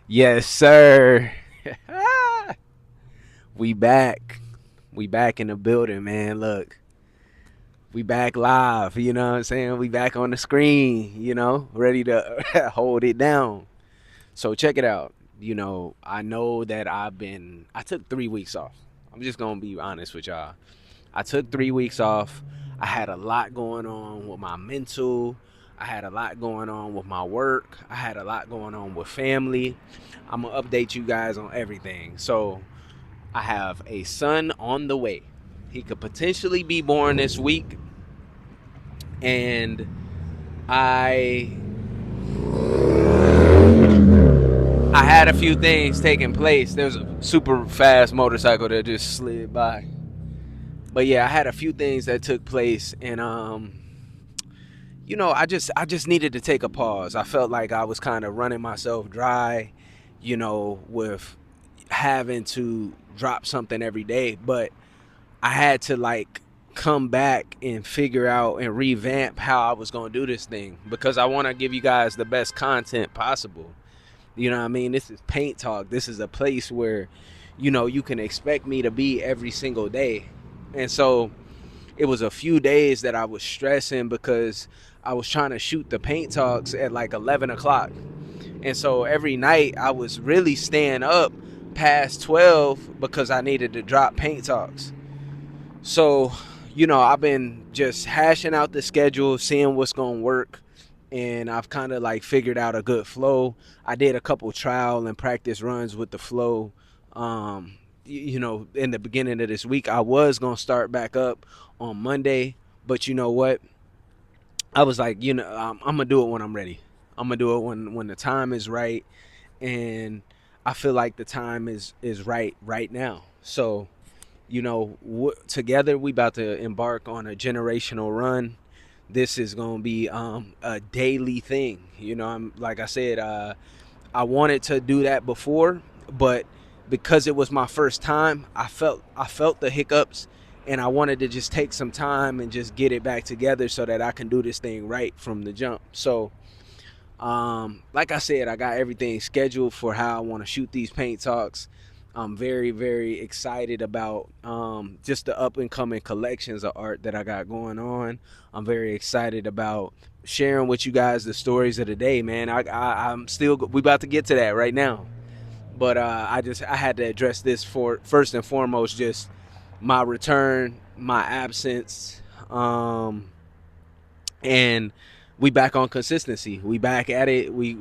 Yes, sir. we back. We back in the building, man. Look, we back live. You know what I'm saying? We back on the screen, ready to hold it down. So check it out. I know that I took 3 weeks off. I'm just going to be honest with y'all. I took 3 weeks off. I had a lot going on with my mental. I had a lot going on with my work. I had a lot going on with family. I'm going to update you guys on everything. So, I have a son on the way. He could potentially be born this week. And I I had a few things taking place. There was a super fast motorcycle that just slid by. But yeah, I had a few things that took place, and I just needed to take a pause. I felt like I was kind of running myself dry, with having to drop something every day, but I had to like come back and figure out and revamp how I was going to do this thing because I want to give you guys the best content possible. You know what I mean? This is Paint Talk. This is a place where you can expect me to be every single day. And so it was a few days that I was stressing because I was trying to shoot the paint talks at like 11 o'clock. And so every night I was really staying up past 12 because I needed to drop paint talks. So, I've been just hashing out the schedule, seeing what's going to work. And I've kind of like figured out a good flow. I did a couple trial and practice runs with the flow. In the beginning of this week, I was going to start back up on Monday. But you know what? I was like, I'm going to do it when I'm ready. I'm going to do it when the time is right. And I feel like the time is right now. So, together we about to embark on a generational run. This is gonna be a daily thing. I'm like I said, I wanted to do that before, but because it was my first time, I felt the hiccups, and I wanted to just take some time and just get it back together so that I can do this thing right from the jump. So, like I said, I got everything scheduled for how I want to shoot these paint talks. I'm very, very excited about just the up and coming collections of art that I got going on. I'm very excited about sharing with you guys the stories of the day, man. I'm still we about to get to that right now, but I had to address this for first and foremost, just my return, my absence, and we back on consistency. We back at it. We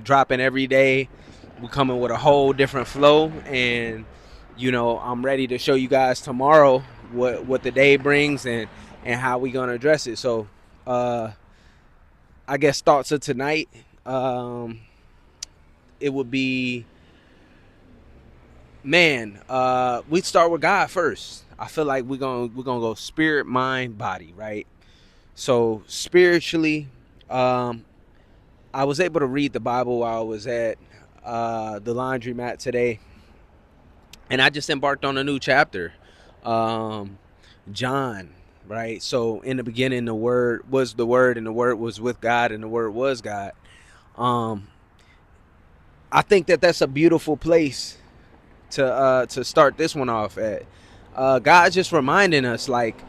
dropping every day. We coming with a whole different flow, and I'm ready to show you guys tomorrow what the day brings and how we gonna address it. So, uh, I guess thoughts of tonight. Um, it would be, man. We start with God first. I feel like we're gonna go spirit, mind, body, right? So spiritually, um, I was able to read the Bible while I was at the laundromat today, and I just embarked on a new chapter. Um, John, right? So in the beginning, the Word was the Word, and the Word was with God, and the Word was God. Um, I think that that's a beautiful place to start this one off at. God's just reminding us, like,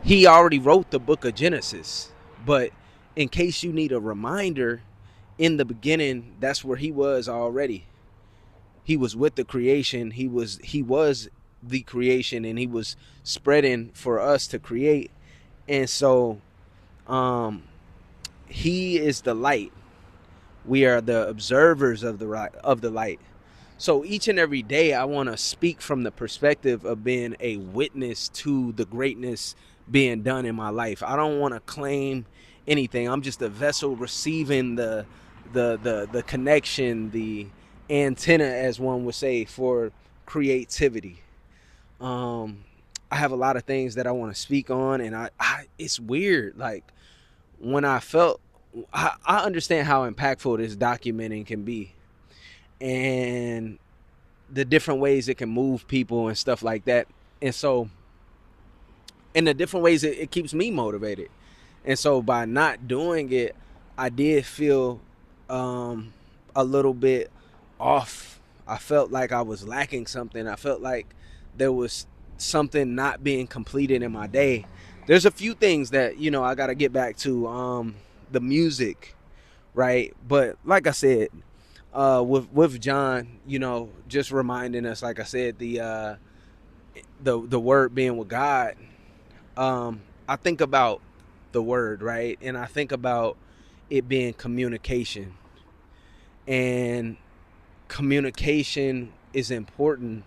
He already wrote the book of Genesis, but in case you need a reminder, in the beginning, that's where He was already. He was with the creation. He was the creation, and He was spreading for us to create. And so, um, He is the light. We are the observers of the light. So each and every day, I want to speak from the perspective of being a witness to the greatness being done in my life. I don't want to claim anything. I'm just a vessel receiving the connection, the antenna, as one would say, for creativity. Um, I have a lot of things that I want to speak on, and I it's weird. Like when I understand how impactful this documenting can be, and the different ways it can move people and stuff like that. And so, in the different ways, it keeps me motivated. And so, by not doing it, I did feel a little bit. off. I felt like I was lacking something. I felt like there was something not being completed in my day. There's a few things that, I got to get back to. The music, right? But like I said, with John, just reminding us, like I said, the word being with God. I think about the word, right? And I think about it being communication. And communication is important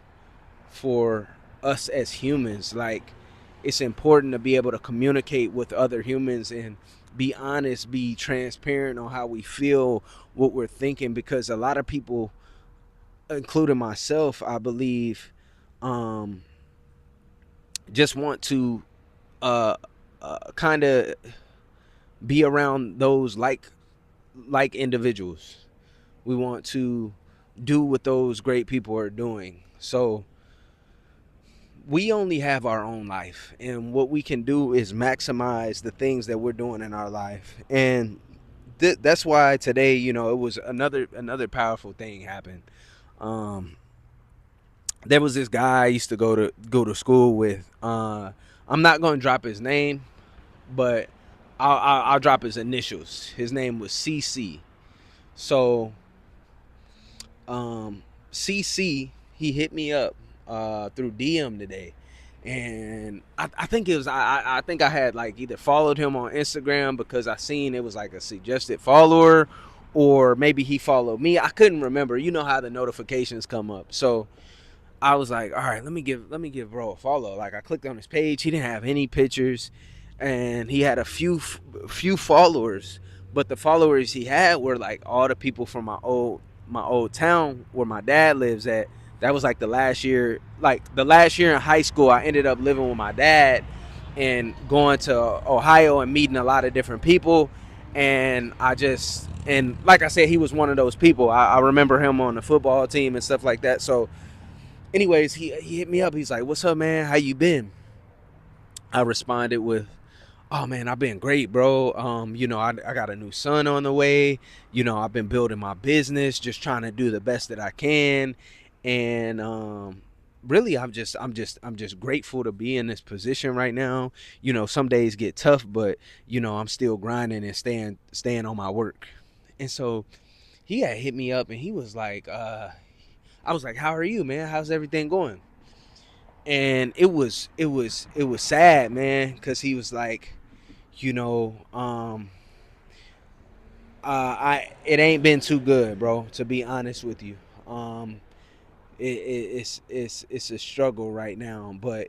for us as humans. Like, it's important to be able to communicate with other humans and be honest, be transparent on how we feel, what we're thinking, because a lot of people, including myself, I believe, um, just want to uh, kind of be around those like individuals. We want to do what those great people are doing. So we only have our own life, and what we can do is maximize the things that we're doing in our life. And that's why today, it was another powerful thing happened. Um, there was this guy I used to go to school with. I'm not going to drop his name, but I'll drop his initials. His name was CC. So um, CC, he hit me up through DM today, and I think it was I think I had like either followed him on Instagram because I seen it was like a suggested follower, or maybe he followed me. I couldn't remember. You know how the notifications come up, so I was like, all right, let me give bro a follow. Like, I clicked on his page. He didn't have any pictures, and he had a few followers, but the followers he had were like all the people from my old town where my dad lives at. That was like the last year in high school. I ended up living with my dad and going to Ohio and meeting a lot of different people. And like I said, he was one of those people. I remember him on the football team and stuff like that. So anyways, he hit me up. He's like, "What's up, man? How you been?" I responded with, "Oh man, I've been great, bro. I got a new son on the way. I've been building my business, just trying to do the best that I can, and really, I'm just grateful to be in this position right now. Some days get tough, but I'm still grinding and staying on my work." And so he had hit me up, and he was like, I was like, "How are you, man? How's everything going?" And it was sad, man, because he was like, you know, I it ain't been too good, bro. To be honest with you, it's a struggle right now, but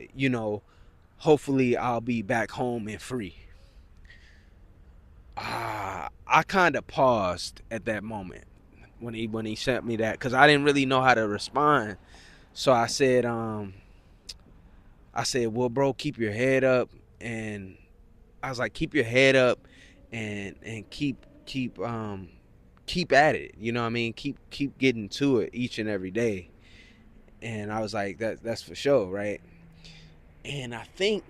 hopefully I'll be back home and free. I kind of paused at that moment when he sent me that because I didn't really know how to respond. So I said, well, bro, keep your head up, and I was like, keep your head up, and keep at it. You know what I mean? Keep getting to it each and every day. And I was like, that's for sure, right? And I think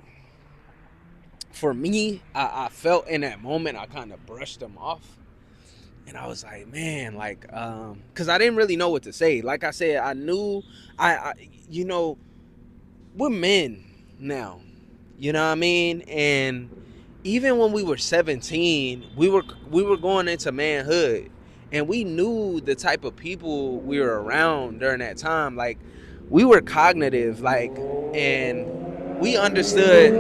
for me, I felt in that moment I kind of brushed them off, and I was like, man, like, because I didn't really know what to say. Like I said, I knew I you know we're men now. You know what I mean? And even when we were 17, we were going into manhood, and we knew the type of people we were around during that time. Like, we were cognitive, like, and we understood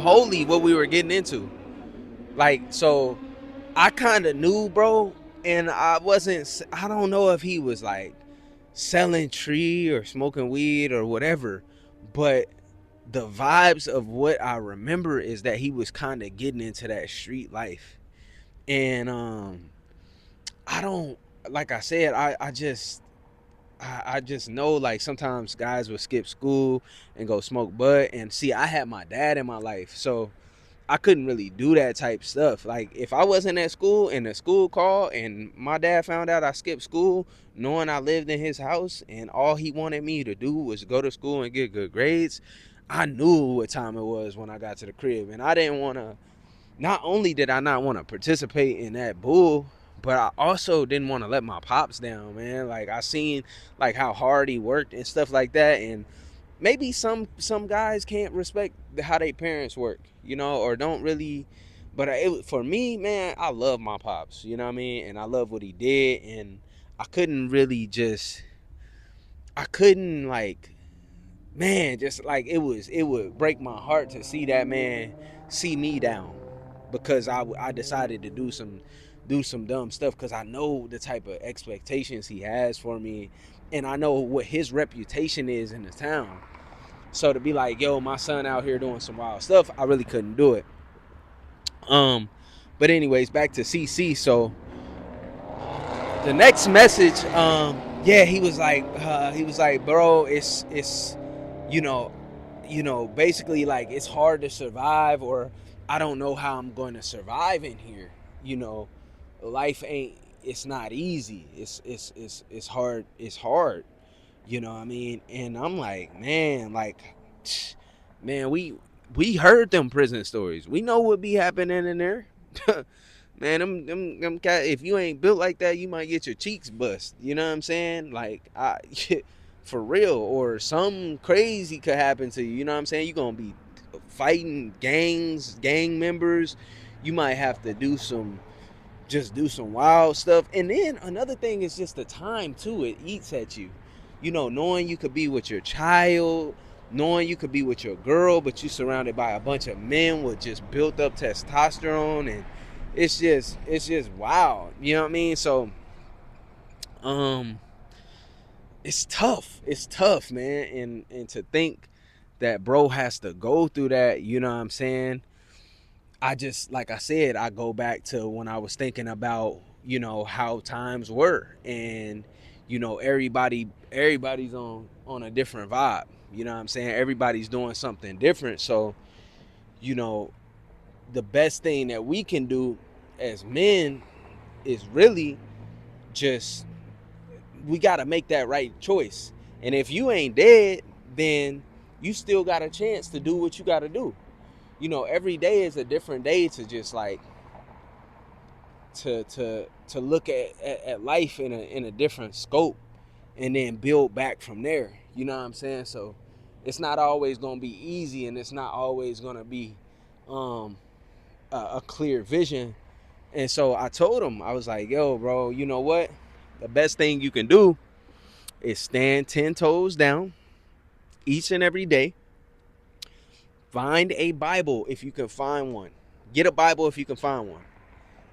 wholly what we were getting into. Like, so I kind of knew, bro, and I don't know if he was like selling tree or smoking weed or whatever, but the vibes of what I remember is that he was kind of getting into that street life. And I don't, like I said, I just know, like, sometimes guys would skip school and go smoke bud. And see, I had my dad in my life, so I couldn't really do that type stuff. Like, if I wasn't at school and the school called and my dad found out I skipped school, knowing I lived in his house and all he wanted me to do was go to school and get good grades, I knew what time it was when I got to the crib. And I didn't want to, not only did I not want to participate in that bull, but I also didn't want to let my pops down, man. Like I seen like how hard he worked and stuff like that, and maybe some guys can't respect how their parents work, you know, or don't really. But for me, man, I love my pops, you know what I mean, and I love what he did, and I couldn't really just, I couldn't like, man, just like it would break my heart to see that man see me down because I decided to do some dumb stuff because I know the type of expectations he has for me, and I know what his reputation is in the town. So to be like, yo, my son out here doing some wild stuff, I really couldn't do it. Um, but anyways, back to CC. So the next message, yeah, he was like, bro, it's, you know, basically like it's hard to survive, or I don't know how I'm going to survive in here. You know, life ain't, it's not easy. It's hard. It's hard. You know what I mean? And I'm like, man, like, man, we heard them prison stories. We know what be happening in there. Man, them cat. If you ain't built like that, you might get your cheeks bust. You know what I'm saying? Like, for real. Or something crazy could happen to you. You know what I'm saying? You gonna be fighting gangs, gang members. You might have to do some wild stuff. And then another thing is just the time too. It eats at you. You know, knowing you could be with your child, knowing you could be with your girl, but you surrounded by a bunch of men with just built up testosterone, and it's just wild. You know what I mean? So um it's tough. It's tough, man. And to think that bro has to go through that, you know what I'm saying? I just, like I said, I go back to when I was thinking about, you know, how times were, and you know, everybody's on a different vibe. You know what I'm saying? Everybody's doing something different. So, you know, the best thing that we can do as men is really just, we got to make that right choice. And if you ain't dead, then you still got a chance to do what you got to do. You know, every day is a different day to just like to look at life in a different scope, and then build back from there. You know what I'm saying? So it's not always gonna be easy, and it's not always gonna be um a clear vision. And so I told him, I was like, yo, bro, you know what? The best thing you can do is stand 10 toes down each and every day. Find a Bible if you can find one. Get a Bible if you can find one.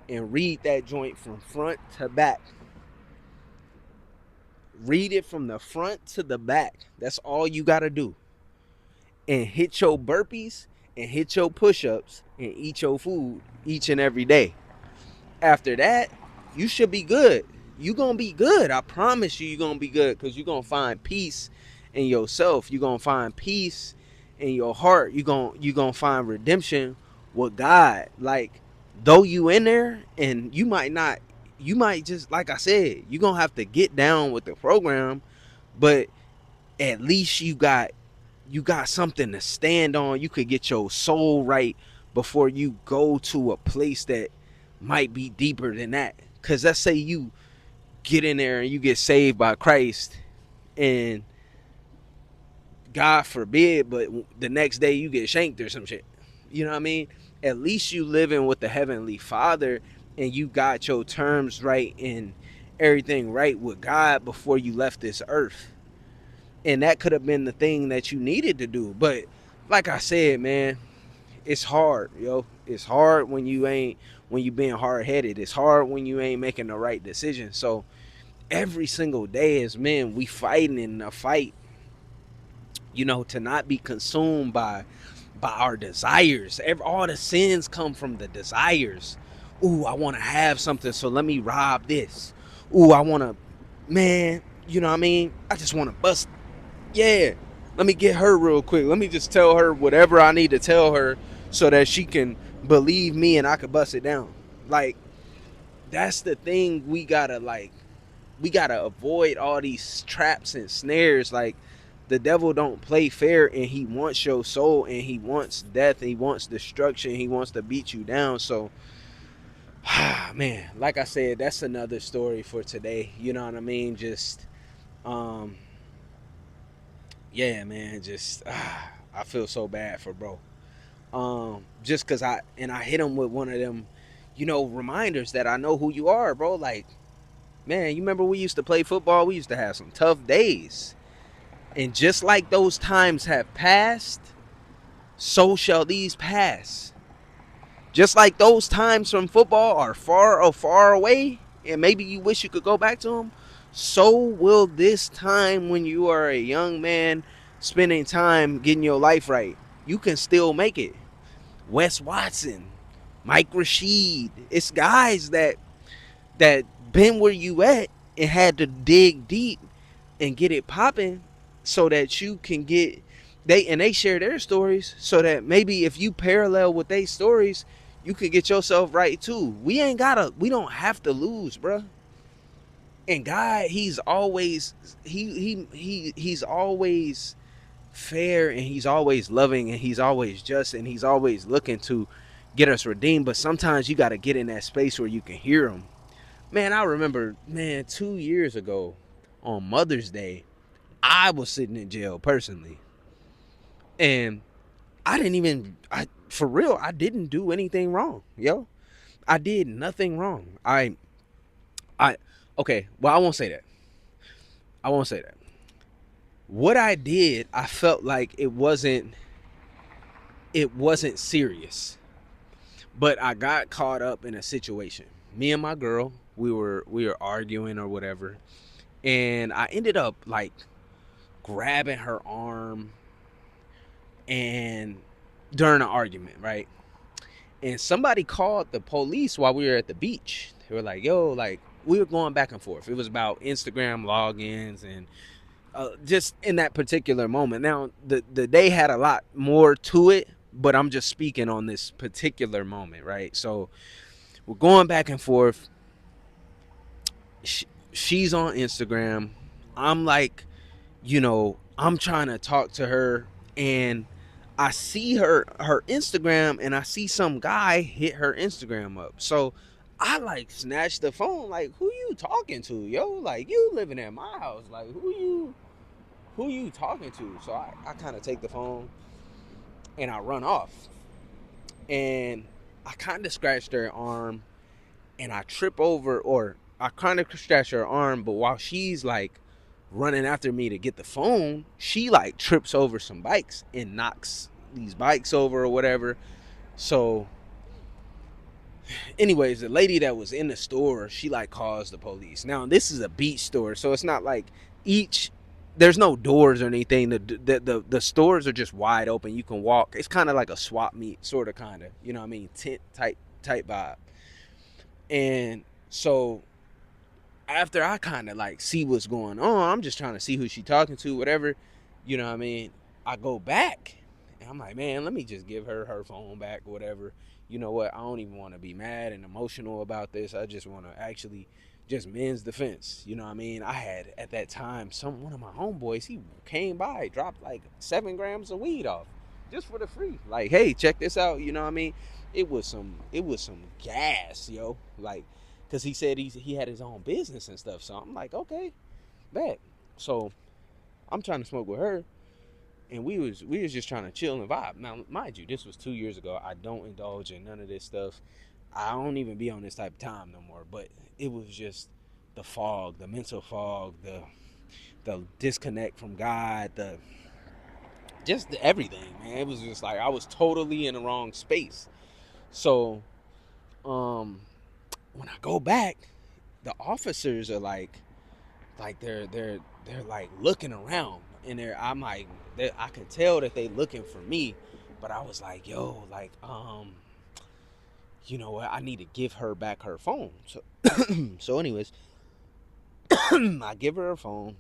And read that joint from front to back. Read it from the front to the back. That's all you got to do. And hit your burpees and hit your push-ups and eat your food each and every day. After that, you should be good. You're going to be good. I promise you're going to be good, because you're going to find peace in yourself. You're going to find peace in your heart. You're going to find redemption with God. Like, though you in there, and you might not, you might just, like I said, you're going to have to get down with the program, but at least you got something to stand on. You could get your soul right before you go to a place that might be deeper than that. Because let's say you get in there and you get saved by Christ, and God forbid, but the next day you get shanked or some shit. You know what I mean? At least you living with the Heavenly Father, and you got your terms right and everything right with God before you left this earth. And that could have been the thing that you needed to do. But like I said, man, it's hard, yo. It's hard when you being hard headed. It's hard when you ain't making the right decision. So every single day as men, we fighting in a fight, you know, to not be consumed by our desires. All the sins come from the desires. Ooh, I want to have something, so let me rob this. Ooh, I want to, man, you know what I mean? I just want to bust. Yeah, let me get her real quick. Let me just tell her whatever I need to tell her so that she can believe me and I could bust it down. Like, that's the thing we gotta avoid all these traps and snares. Like, the devil don't play fair, and he wants your soul, and he wants death, and he wants destruction, he wants to beat you down. So Man, like I said, that's another story for today. You know what I mean? Just um yeah, man, just I feel so bad for bro. Just cause I hit him with one of them, reminders that I know who you are, bro. Like, man, you remember we used to play football? We used to have some tough days. And just like those times have passed, so shall these pass. Just like those times from football are far away, and maybe you wish you could go back to them, so will this time when you are a young man spending time getting your life right. You can still make it. Wes Watson, Mike Rashid, it's guys that been where you at and had to dig deep and get it popping so that you can get they share their stories so that maybe if you parallel with their stories, you could get yourself right too. We don't have to lose, bruh. And God, he's always fair, and he's always loving, and he's always just, and he's always looking to get us redeemed. But sometimes you got to get in that space where you can hear him. Man, I remember, man, 2 years ago on Mother's Day, I was sitting in jail personally, and I didn't even, for real, I didn't do anything wrong, yo. I did nothing wrong. I, okay. Well, I won't say that. I won't say that. What I did, I felt like it wasn't serious, but I got caught up in a situation. Me and my girl, we were arguing or whatever, and I ended up like grabbing her arm and during an argument, right? And somebody called the police while we were at the beach. They were like, "Yo, like we were going back and forth. It was about Instagram logins and just in that particular moment. Now, the day had a lot more to it, but I'm just speaking on this particular moment, right? So we're going back and forth. She's on Instagram. I'm like, I'm trying to talk to her, and I see her Instagram, and I see some guy hit her Instagram up. So I like snatched the phone, like, who you talking to, yo? Like, you living at my house, like, who you talking to? So I kind of take the phone and I run off, and I kind of scratched her arm, and I trip over, or I kind of scratch her arm, but while she's like running after me to get the phone, she like trips over some bikes and knocks these bikes over or whatever. So, anyways, the lady that was in the store, she like calls the police. Now, this is a beach store, so it's not like each there's no doors or anything. The stores are just wide open. You can walk. It's kind of like a swap meet, sort of, kind of. You know what I mean? Tent type vibe. And so after I kind of like see what's going on, I'm just trying to see who she talking to, whatever. You know what I mean? I go back and I'm like, man, let me just give her phone back, whatever. You know what? I don't even want to be mad and emotional about this. I just want to actually just men's defense. You know what I mean? I had at that time one of my homeboys, he came by, dropped like 7 grams of weed off just for the free. Like, hey, check this out. You know what I mean? It was some gas, yo. Like, because he said he had his own business and stuff. So I'm like, okay, bet. So I'm trying to smoke with her, and we was just trying to chill and vibe. Now, mind you, this was 2 years ago. I don't indulge in none of this stuff. I don't even be on this type of time no more. But it was just the fog, the mental fog, the disconnect from God, everything, man. It was just like I was totally in the wrong space. So, when I go back, the officers are like they're like looking around, and I'm like, I could tell that they looking for me, but I was like, yo, like, you know what, I need to give her back her phone. So so anyways, I give her phone,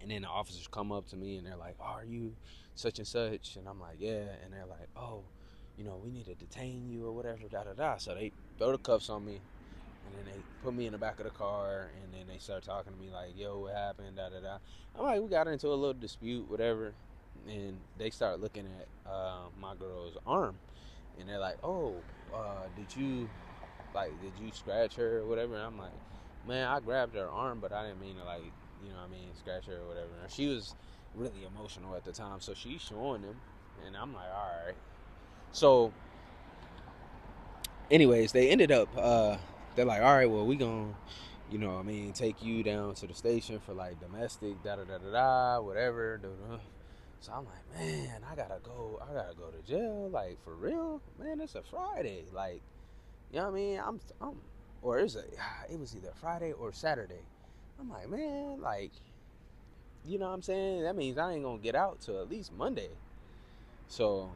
and then the officers come up to me and they're like, oh, are you such and such? And I'm like, yeah. And they're like, oh, we need to detain you or whatever, da da da. So they throw the cuffs on me, and then they put me in the back of the car, and then they start talking to me like, yo, what happened, da da da. I'm like, we got into a little dispute, whatever. And they start looking at my girl's arm, and they're like, oh, did you Like, did you scratch her or whatever? And I'm like, man, I grabbed her arm, but I didn't mean to, like, you know what I mean, scratch her or whatever. And she was really emotional at the time, so she's showing them, and I'm like, all right. So, anyways, they ended up, they're like, all right, well, we gonna, you know what I mean, take you down to the station for like domestic, da da da da da, whatever. Da, da. So I'm like, man, I gotta go to jail, like for real, man. It's a Friday, like, you know what I mean? Or it was either Friday or Saturday. I'm like, man, like, you know what I'm saying? That means I ain't gonna get out till at least Monday. So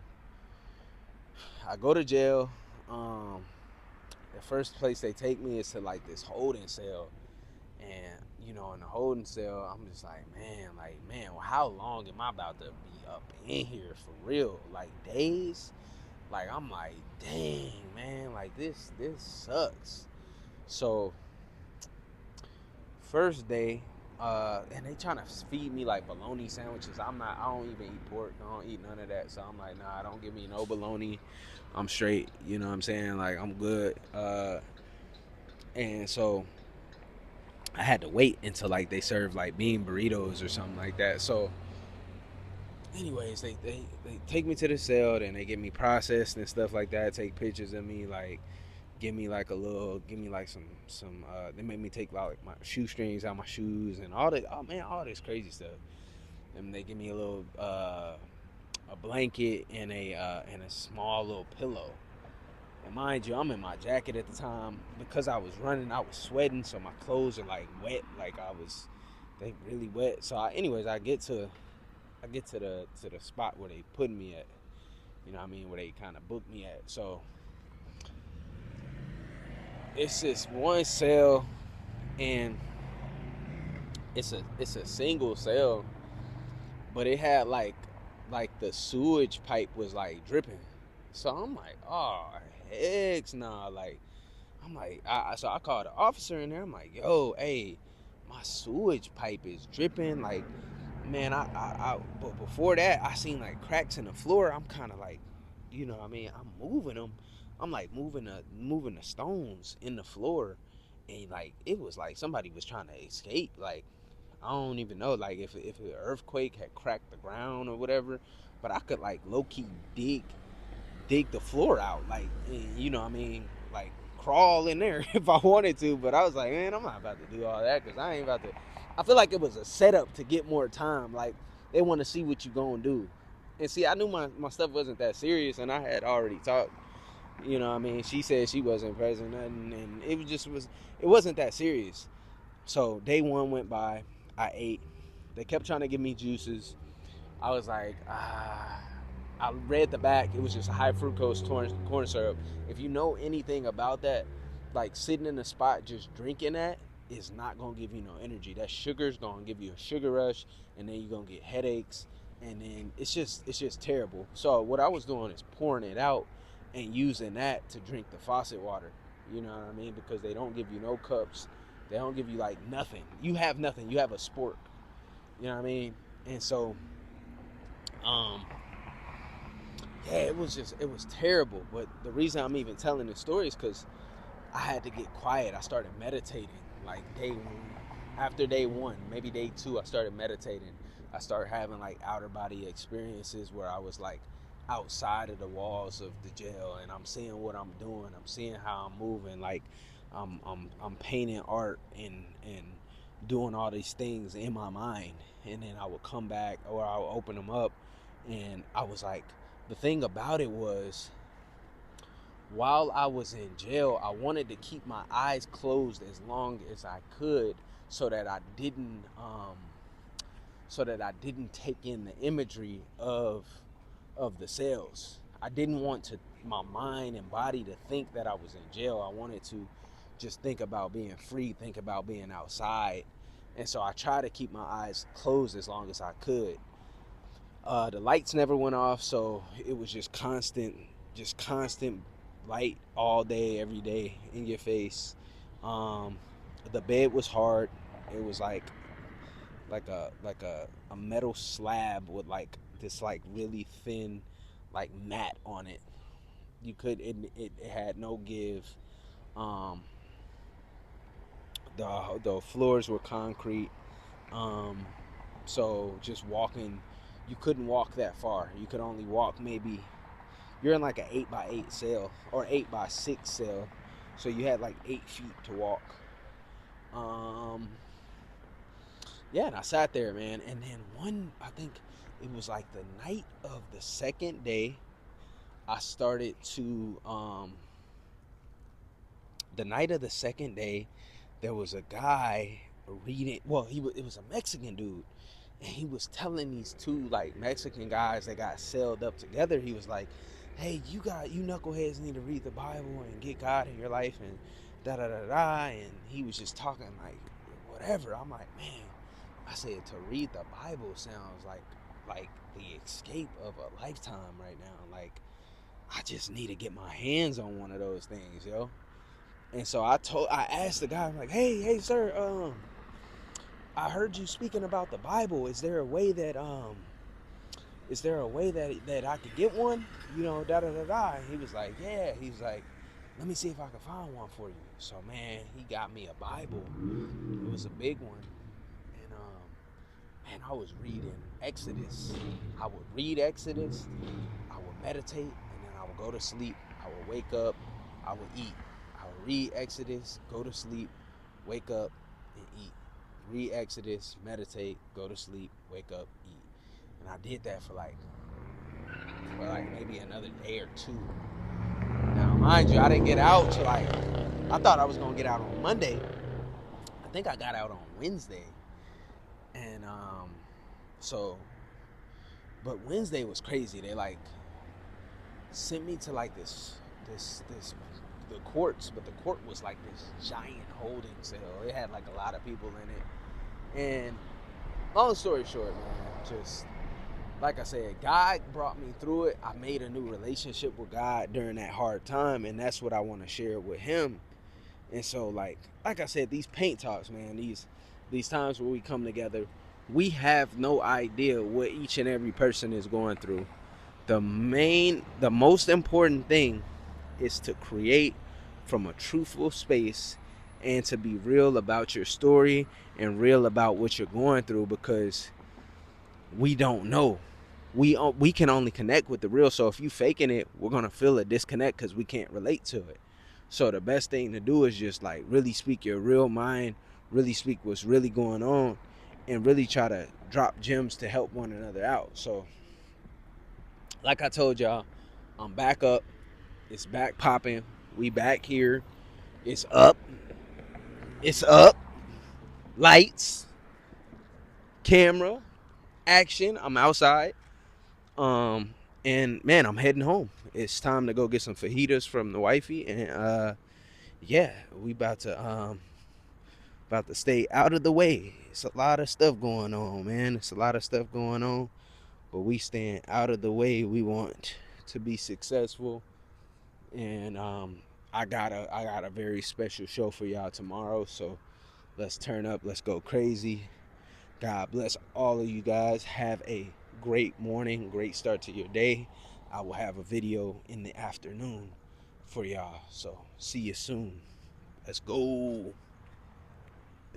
I go to jail. Um, the first place they take me is to like this holding cell, and you know, in the holding cell, I'm just like, man, well, how long am I about to be up in here for real? Like days? Like I'm like, dang, man, like this sucks. So first day, and they trying to feed me like bologna sandwiches. I don't even eat pork. I don't eat none of that. So I'm like, nah, don't give me no bologna. I'm straight. You know what I'm saying? Like I'm good. And so I had to wait until like they served like bean burritos or something like that. So, anyways, they take me to the cell, and they get me processed and stuff like that. Take pictures of me, like give me like some. They made me take like my shoestrings out my shoes and all that. Oh man, all this crazy stuff. And they give me a little a blanket and a small little pillow. And mind you, I'm in my jacket at the time because I was running. I was sweating, so my clothes are like wet. Like they really wet. So, anyways, I get to the spot where they put me at. You know what I mean? Where they kind of booked me at. So it's this one cell, and it's a single cell, but it had like the sewage pipe was like dripping. So I'm like, oh heck nah. Like I'm like, so I called the officer in there. I'm like, yo, hey, my sewage pipe is dripping. Like, man, but before that, I seen like cracks in the floor. I'm kind of like, you know what I mean? I'm moving them. I'm like moving the stones in the floor. And like, it was like somebody was trying to escape. Like, I don't even know, like, if an earthquake had cracked the ground or whatever. But I could like low key dig the floor out, like, you know what I mean, like crawl in there if I wanted to. But I was like, man, I'm not about to do all that because I ain't about to. I feel like it was a setup to get more time. Like they want to see what you gonna do. And see, I knew my stuff wasn't that serious, and I had already talked. You know what I mean? She said she wasn't present, nothing, and it wasn't that serious. So day one went by. I ate. They kept trying to give me juices. I was like, I read the back. It was just high fructose corn syrup. If you know anything about that, like sitting in a spot just drinking that is not gonna give you no energy. That sugar's gonna give you a sugar rush, and then you're gonna get headaches, and then it's just terrible. So what I was doing is pouring it out and using that to drink the faucet water. You know what I mean? Because they don't give you no cups. They don't give you like nothing. You have nothing. You have a sport. You know what I mean? And so, um, yeah, it was terrible. But the reason I'm even telling this story is because I had to get quiet. I started meditating like day one. After day one, maybe day two, I started meditating. I started having like outer body experiences where I was like outside of the walls of the jail, and I'm seeing what I'm doing. I'm seeing how I'm moving. Like I'm painting art and doing all these things in my mind, and then I would come back or I would open them up, and I was like, the thing about it was, while I was in jail, I wanted to keep my eyes closed as long as I could, so that I didn't take in the imagery of the cells. I didn't want to my mind and body to think that I was in jail. I wanted to just think about being free, think about being outside. And so I tried to keep my eyes closed as long as I could. The lights never went off, so it was just constant light all day, every day in your face. Um, the bed was hard. It was like a metal slab with like this like really thin like mat on it. It had no give. Um, the floors were concrete. Um, so just walking, you couldn't walk that far. You could only walk maybe, you're in like an 8x8 cell or 8x6 cell. So you had like 8 feet to walk. Um, yeah, and I sat there, man. And then I think it was like the night of the second day, I started to, the night of the second day, there was a guy reading. Well, it was a Mexican dude, and he was telling these two like Mexican guys that got celled up together. He was like, "Hey, you knuckleheads need to read the Bible and get God in your life and da da da da." And he was just talking like whatever. I'm like, man, I said to read the Bible sounds like the escape of a lifetime right now. Like I just need to get my hands on one of those things, yo. And so I asked the guy, I'm like, hey, sir, I heard you speaking about the Bible. Is there a way that I could get one? You know, da da da da. And he was like, yeah. He's like, let me see if I can find one for you. So man, he got me a Bible. It was a big one, and man, I was reading Exodus. I would read Exodus. I would meditate, and then I would go to sleep. I would wake up. I would eat. I would read Exodus, go to sleep, wake up, and eat. Read Exodus, meditate, go to sleep, wake up, eat. And I did that for like maybe another day or two. Now, mind you, I didn't get out till like I thought I was gonna get out on Monday. I think I got out on Wednesday, and so but Wednesday was crazy. They like sent me to like this the courts, but the court was like this giant holding cell. It had like a lot of people in it. And long story short, man, just like I said, God brought me through it. I made a new relationship with God during that hard time, and that's what I want to share with him. And so like I said, these paint talks, man, these times where we come together, we have no idea what each and every person is going through. The most important thing is to create from a truthful space and to be real about your story and real about what you're going through, because we don't know. We can only connect with the real. So if you faking it, we're gonna feel a disconnect because we can't relate to it. So the best thing to do is just like really speak your real mind, really speak what's really going on, and really try to drop gems to help one another out. So like I told y'all, I'm back up. It's back popping. We back here. It's up. It's up. Lights, camera, action. I'm outside. Um, and man, I'm heading home. It's time to go get some fajitas from the wifey, and yeah, we about to stay out of the way. It's a lot of stuff going on, man. It's a lot of stuff going on, but we staying out of the way. We want to be successful, and I got a very special show for y'all tomorrow. So let's turn up. Let's go crazy. God bless all of you guys. Have a great morning, great start to your day. I will have a video in the afternoon for y'all. So see you soon. Let's go.